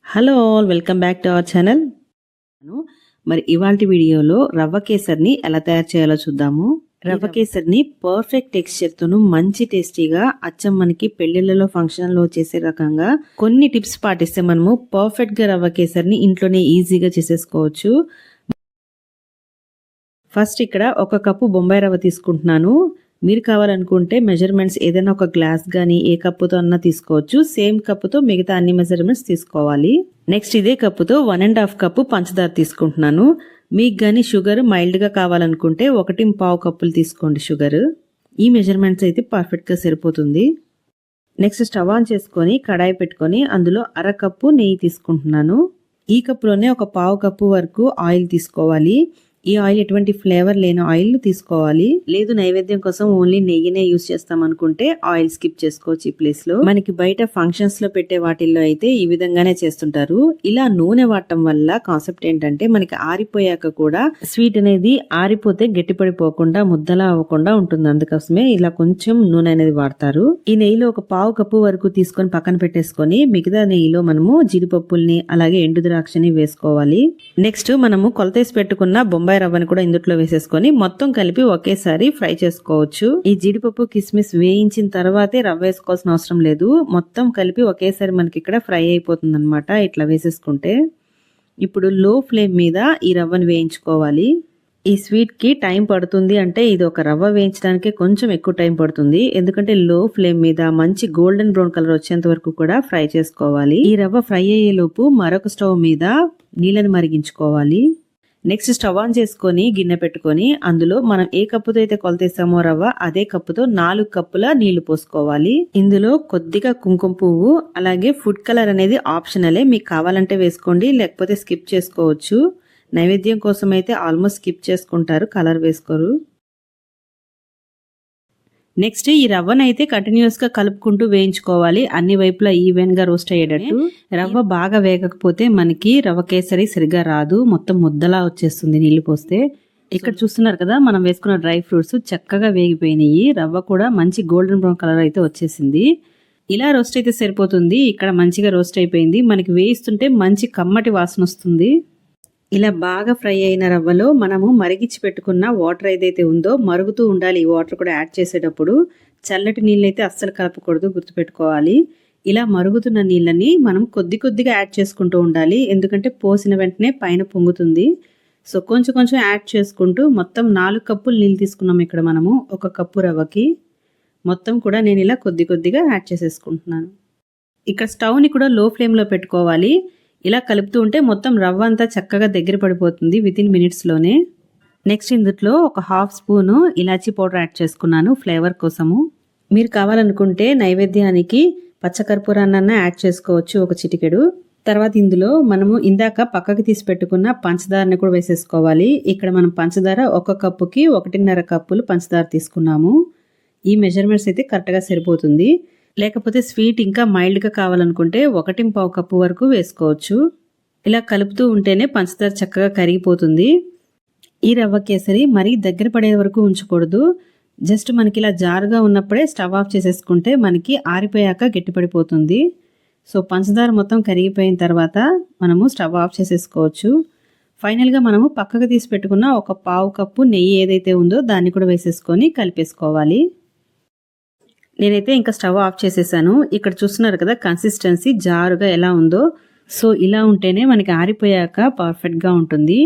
Hello all, welcome back to our channel. మరి ఇవాల్టి వీడియోలో రవ్వ కేసరిని ఎలా తయారు చేయాలో చూద్దాము. రవ్వ కేసరిని పర్ఫెక్ట్ టెక్స్చర్ తోను మంచి టేస్టీగా అచ్చం మనకి పెళ్లిళ్లలో ఫంక్షన్ లో చేసే రకంగా కొన్ని టిప్స్ పాటిస్తే మనము పర్ఫెక్ట్ గా రవ్వ కేసరిని ఇంట్లోనే ఈజీగా చేసేసుకోవచ్చు. ఫస్ట్ ఇక్కడ 1 కప్పు బొంబాయి రవ్వ తీసుకుంటున్నాను. మీరు కావాలనుకుంటే మెజర్మెంట్స్ ఏదైనా ఒక గ్లాస్ గానీ ఏ కప్పుతో అన్నా తీసుకోవచ్చు. సేమ్ కప్పుతో మిగతా అన్ని మెజర్మెంట్స్ తీసుకోవాలి. నెక్స్ట్ ఇదే కప్పుతో 1.5 కప్పు పంచదార తీసుకుంటున్నాను. మీకు గానీ షుగర్ మైల్డ్ గా కావాలనుకుంటే 1.5 కప్పులు తీసుకోండి షుగర్. ఈ మెజర్మెంట్స్ అయితే పర్ఫెక్ట్ గా సరిపోతుంది. నెక్స్ట్ స్టవ్ ఆన్ చేసుకొని కడాయి పెట్టుకొని అందులో 1/2 కప్పు నెయ్యి తీసుకుంటున్నాను. ఈ కప్పులోనే 1/4 కప్పు వరకు ఆయిల్ తీసుకోవాలి. ఈ ఆయిల్ ఎటువంటి ఫ్లేవర్ లేని ఆయిల్ తీసుకోవాలి. లేదు నైవేద్యం కోసం ఓన్లీ నెయ్యినే యూజ్ చేస్తాం అనుకుంటే ఆయిల్ స్కిప్ చేసుకోవచ్చు. ఈ ప్లేస్ లో మనకి బయట ఫంక్షన్స్ లో పెట్టే వాటిల్లో అయితే ఈ విధంగానే చేస్తుంటారు. ఇలా నూనె వాడటం వల్ల కాన్సెప్ట్ ఏంటంటే మనకి ఆరిపోయాక కూడా స్వీట్ అనేది ఆరిపోతే గట్టిపడిపోకుండా ముద్దలా అవ్వకుండా ఉంటుంది. అందుకోసమే ఇలా కొంచెం నూనె అనేది వాడతారు. ఈ నెయ్యిలో 1/4 కప్పు వరకు తీసుకొని పక్కన పెట్టేసుకొని మిగతా నెయ్యిలో మనము జీడిపప్పుల్ని అలాగే ఎండు ద్రాక్షని వేసుకోవాలి. నెక్స్ట్ మనము కొలతేసి పెట్టుకున్న బొంబాయి రవ్వని కూడా ఇందులో వేసేసుకొని మొత్తం కలిపి ఒకేసారి ఫ్రై చేసుకోవచ్చు. ఈ జీడిపప్పు కిస్మిస్ వేయించిన తర్వాతే రవ్వ వేసుకోవాల్సిన అవసరం లేదు. మొత్తం కలిపి ఒకేసారి మనకి ఇక్కడ ఫ్రై అయిపోతుంది అనమాట ఇట్లా వేసేసుకుంటే. ఇప్పుడు లో ఫ్లేమ్ మీద ఈ రవ్వని వేయించుకోవాలి. ఈ స్వీట్ కి టైం పడుతుంది అంటే ఇది ఒక రవ్వ వేయించడానికి కొంచెం ఎక్కువ టైం పడుతుంది. ఎందుకంటే లో ఫ్లేమ్ మీద మంచి గోల్డెన్ బ్రౌన్ కలర్ వచ్చేంత వరకు కూడా ఫ్రై చేసుకోవాలి. ఈ రవ్వ ఫ్రై అయ్యే లోపు మరొక స్టవ్ మీద నీళ్ళని మరిగించుకోవాలి. నెక్స్ట్ స్టవ్ ఆన్ చేసుకొని గిన్నె పెట్టుకొని అందులో మనం ఏ కప్పుతో అయితే కొలతేసామో రవ్వ అదే కప్పుతో 4 కప్పుల నీళ్లు పోసుకోవాలి. ఇందులో కొద్దిగా కుంకుమ పువ్వు అలాగే ఫుడ్ కలర్ అనేది ఆప్షనలే, మీకు కావాలంటే వేసుకోండి లేకపోతే స్కిప్ చేసుకోవచ్చు. నైవేద్యం కోసం అయితే ఆల్మోస్ట్ స్కిప్ చేసుకుంటారు, కలర్ వేసుకోరు. నెక్స్ట్ ఈ రవ్వను అయితే కంటిన్యూస్ గా కలుపుకుంటూ వేయించుకోవాలి. అన్ని వైపులా ఈవెన్ గా రోస్ట్ అయ్యేటట్టు. రవ్వ బాగా వేగకపోతే మనకి రవ్వ కేసరి సరిగా రాదు, మొత్తం ముద్దలా వచ్చేస్తుంది నీళ్లు పోస్తే. ఇక్కడ చూస్తున్నారు కదా మనం వేసుకున్న డ్రై ఫ్రూట్స్ చక్కగా వేగిపోయినాయి. రవ్వ కూడా మంచి గోల్డెన్ బ్రౌన్ కలర్ అయితే వచ్చేసింది. ఇలా రోస్ట్ అయితే సరిపోతుంది. ఇక్కడ మంచిగా రోస్ట్ అయిపోయింది. మనకి వేయిస్తుంటే మంచి కమ్మటి వాసన వస్తుంది. ఇలా బాగా ఫ్రై అయిన రవ్వలో మనము మరిగించి పెట్టుకున్న వాటర్ ఏదైతే ఉందో మరుగుతూ ఉండాలి. ఈ వాటర్ కూడా యాడ్ చేసేటప్పుడు చల్లటి నీళ్ళు అయితే అస్సలు కలపకూడదు, గుర్తుపెట్టుకోవాలి. ఇలా మరుగుతున్న నీళ్ళని మనం కొద్దిగా యాడ్ చేసుకుంటూ ఉండాలి. ఎందుకంటే పోసిన వెంటనే పైన పొంగుతుంది. సో కొంచెం యాడ్ చేసుకుంటూ మొత్తం 4 కప్పులు నీళ్ళు తీసుకున్నాం ఇక్కడ మనము 1 కప్పు రవ్వకి. మొత్తం కూడా నేను ఇలా కొద్దిగా యాడ్ చేసేసుకుంటున్నాను. ఇక్కడ స్టవ్ని కూడా లో ఫ్లేమ్లో పెట్టుకోవాలి. ఇలా కలుపుతూ ఉంటే మొత్తం రవ్వ అంతా చక్కగా దగ్గర పడిపోతుంది వితిన్ మినిట్స్ లోనే. నెక్స్ట్ ఇందులో 1/2 స్పూను ఇలాచీ పౌడర్ యాడ్ చేసుకున్నాను ఫ్లేవర్ కోసము. మీరు కావాలనుకుంటే నైవేద్యానికి పచ్చకర్పూరాన్న యాడ్ చేసుకోవచ్చు, 1 చిటికెడు. తర్వాత ఇందులో మనము ఇందాక పక్కకి తీసి పెట్టుకున్న పంచదారని కూడా వేసేసుకోవాలి. ఇక్కడ మనం పంచదార 1 కప్పుకి 1.5 కప్పులు పంచదార తీసుకున్నాము. ఈ మెజర్మెంట్స్ అయితే కరెక్ట్గా సరిపోతుంది. లేకపోతే స్వీట్ ఇంకా మైల్డ్గా కావాలనుకుంటే 1.5 కప్పు వరకు వేసుకోవచ్చు. ఇలా కలుపుతూ ఉంటేనే పంచదార చక్కగా కరిగిపోతుంది. ఈ రవ్వ కేసరి మరీ దగ్గర పడే వరకు ఉంచకూడదు. జస్ట్ మనకి ఇలా జారుగా ఉన్నప్పుడే స్టవ్ ఆఫ్ చేసేసుకుంటే మనకి ఆరిపోయాక గట్టిపడిపోతుంది. సో పంచదార మొత్తం కరిగిపోయిన తర్వాత మనము స్టవ్ ఆఫ్ చేసేసుకోవచ్చు. ఫైనల్గా మనము పక్కకు తీసి పెట్టుకున్న 1/4 కప్పు నెయ్యి ఏదైతే ఉందో దాన్ని కూడా వేసేసుకొని కలిపేసుకోవాలి. నేనైతే ఇంకా స్టవ్ ఆఫ్ చేసేసాను. ఇక్కడ చూస్తున్నారు కదా కన్సిస్టెన్సీ జారుగా ఎలా ఉందో. సో ఇలా ఉంటేనే మనకి ఆరిపోయాక పర్ఫెక్ట్గా ఉంటుంది.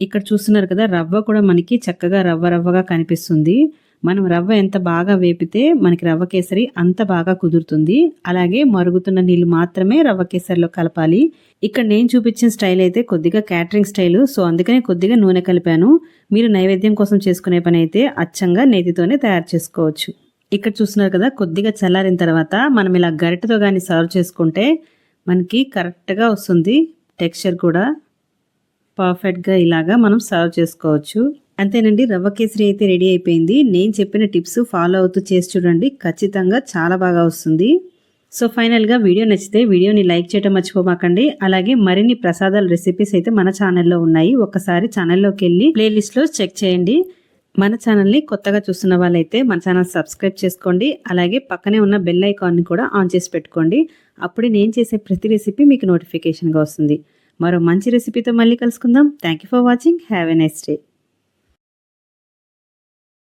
ఇక్కడ చూస్తున్నారు కదా రవ్వ కూడా మనకి చక్కగా రవ్వగా కనిపిస్తుంది. మనం రవ్వ ఎంత బాగా వేపితే మనకి రవ్వ కేసరి అంత బాగా కుదురుతుంది. అలాగే మరుగుతున్న నీళ్లు మాత్రమే రవ్వ కేసరిలో కలపాలి. ఇక్కడ నేను చూపించిన స్టైల్ అయితే కొద్దిగా క్యాటరింగ్ స్టైల్. సో అందుకనే కొద్దిగా నూనె కలిపాను. మీరు నైవేద్యం కోసం చేసుకునే పని అయితే అచ్చంగా నేతితోనే తయారు చేసుకోవచ్చు. ఇక్కడ చూస్తున్నారు కదా కొద్దిగా చల్లారిన తర్వాత మనం ఇలా గరిటెతో కానీ సర్వ్ చేసుకుంటే మనకి కరెక్ట్గా వస్తుంది. టెక్స్చర్ కూడా పర్ఫెక్ట్గా ఇలాగా మనం సర్వ్ చేసుకోవచ్చు. అంతేనండి, రవ్వ కేసరి అయితే రెడీ అయిపోయింది. నేను చెప్పిన టిప్స్ ఫాలో అవుతూ చేసి చూడండి, ఖచ్చితంగా చాలా బాగా వస్తుంది. సో ఫైనల్గా వీడియో నచ్చితే వీడియోని లైక్ చేయడం మర్చిపోమాకండి. అలాగే మరిన్ని ప్రసాదాల రెసిపీస్ అయితే మన ఛానల్లో ఉన్నాయి. ఒక్కసారి ఛానల్లోకి వెళ్ళి ప్లేలిస్ట్లో చెక్ చేయండి. మన ఛానల్ని కొత్తగా చూస్తున్న వాళ్ళైతే మన ఛానల్ సబ్స్క్రైబ్ చేసుకోండి. అలాగే పక్కనే ఉన్న బెల్ ఐకాన్ని కూడా ఆన్ చేసి పెట్టుకోండి. అప్పుడే నేను చేసే ప్రతి రెసిపీ మీకు నోటిఫికేషన్గా వస్తుంది. మరో మంచి రెసిపీతో మళ్ళీ కలుసుకుందాం. Thank you for watching. Have a nice day.